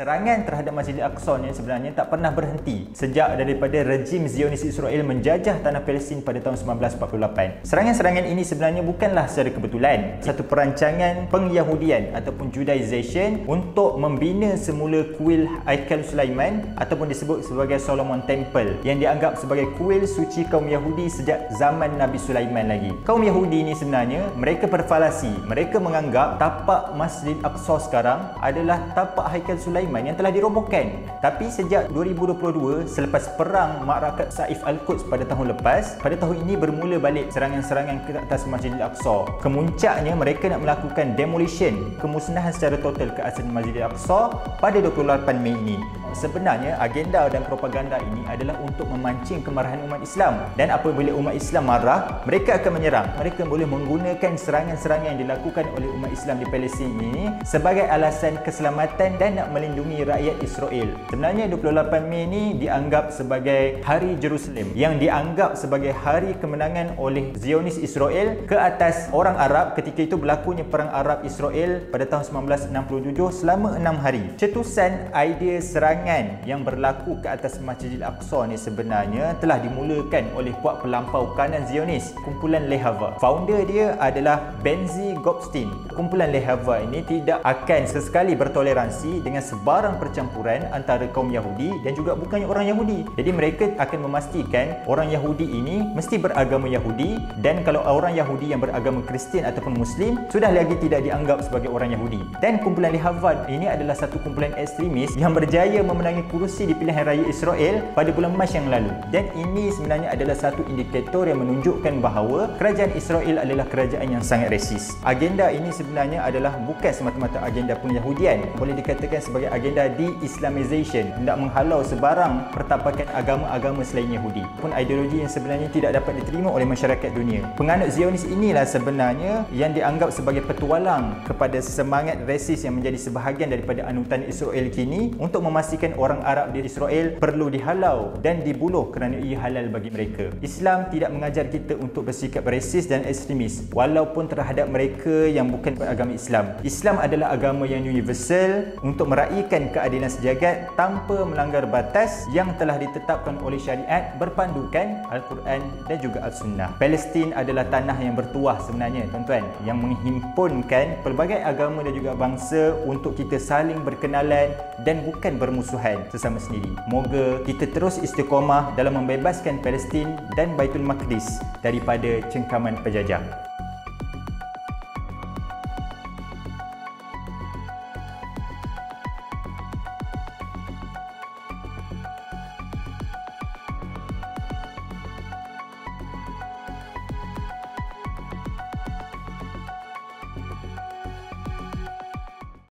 Serangan terhadap Masjidil Aqsa ni sebenarnya tak pernah berhenti sejak daripada rejim Zionis Israel menjajah tanah Palestin pada tahun 1948. Serangan-serangan ini sebenarnya bukanlah secara kebetulan. Satu perancangan pengyahudian ataupun Judaization untuk membina semula kuil Haikal Sulaiman ataupun disebut sebagai Solomon Temple yang dianggap sebagai kuil suci kaum Yahudi sejak zaman Nabi Sulaiman lagi. Kaum Yahudi ini sebenarnya mereka berfalasi. Mereka menganggap tapak Masjid Aqsa sekarang adalah tapak Haikal Sulaiman yang telah dirobohkan. Tapi sejak 2022 selepas perang Ma'rakat Saif Al-Quds pada tahun lepas, pada tahun ini bermula balik serangan-serangan ke atas Masjidil Aqsa. Kemuncaknya mereka nak melakukan demolition, kemusnahan secara total ke atas Masjidil Aqsa pada 28 Mei ini. Sebenarnya agenda dan propaganda ini adalah untuk memancing kemarahan umat Islam, dan apabila umat Islam marah, mereka akan menyerang. Mereka boleh menggunakan serangan-serangan yang dilakukan oleh umat Islam di Palestin ini sebagai alasan keselamatan dan nak melindungi rakyat Israel. Sebenarnya 28 Mei ini dianggap sebagai Hari Jerusalem, yang dianggap sebagai hari kemenangan oleh Zionis Israel ke atas orang Arab ketika itu berlakunya perang Arab Israel pada tahun 1967 selama 6 hari. Cetusan idea serangan yang berlaku ke atas Masjidil Aqsa ni sebenarnya telah dimulakan oleh puak pelampau kanan Zionis, kumpulan Lehava. Founder dia adalah Benzi Goldstein. Kumpulan Lehava ini tidak akan sesekali bertoleransi dengan sebarang percampuran antara kaum Yahudi dan juga bukannya orang Yahudi. Jadi mereka akan memastikan orang Yahudi ini mesti beragama Yahudi, dan kalau orang Yahudi yang beragama Kristian ataupun Muslim sudah lagi tidak dianggap sebagai orang Yahudi. Dan kumpulan Lehava ini adalah satu kumpulan ekstremis yang berjaya memenangi kerusi di pilihan raya Israel pada bulan Mac yang lalu. Dan ini sebenarnya adalah satu indikator yang menunjukkan bahawa kerajaan Israel adalah kerajaan yang sangat resis. Agenda ini sebenarnya adalah bukan semata-mata agenda pengyahudian, boleh dikatakan sebagai agenda de-Islamization, hendak menghalau sebarang pertapakan agama-agama selain Yahudi, pun ideologi yang sebenarnya tidak dapat diterima oleh masyarakat dunia. Penganut Zionis inilah sebenarnya yang dianggap sebagai petualang kepada semangat resis yang menjadi sebahagian daripada anutan Israel kini untuk memastikan orang Arab di Israel perlu dihalau dan dibunuh kerana ia halal bagi mereka. Islam tidak mengajar kita untuk bersikap resis dan ekstremis walaupun terhadap mereka yang bukan beragama Islam. Islam adalah agama yang universal untuk meraihkan keadilan sejagat tanpa melanggar batas yang telah ditetapkan oleh syariat berpandukan Al-Quran dan juga Al-Sunnah. Palestin adalah tanah yang bertuah sebenarnya tuan-tuan, yang menghimpunkan pelbagai agama dan juga bangsa untuk kita saling berkenalan dan bukan bermusuhan sesama sendiri. Moga kita terus istiqamah dalam membebaskan Palestin dan Baitul Maqdis daripada cengkaman penjajah.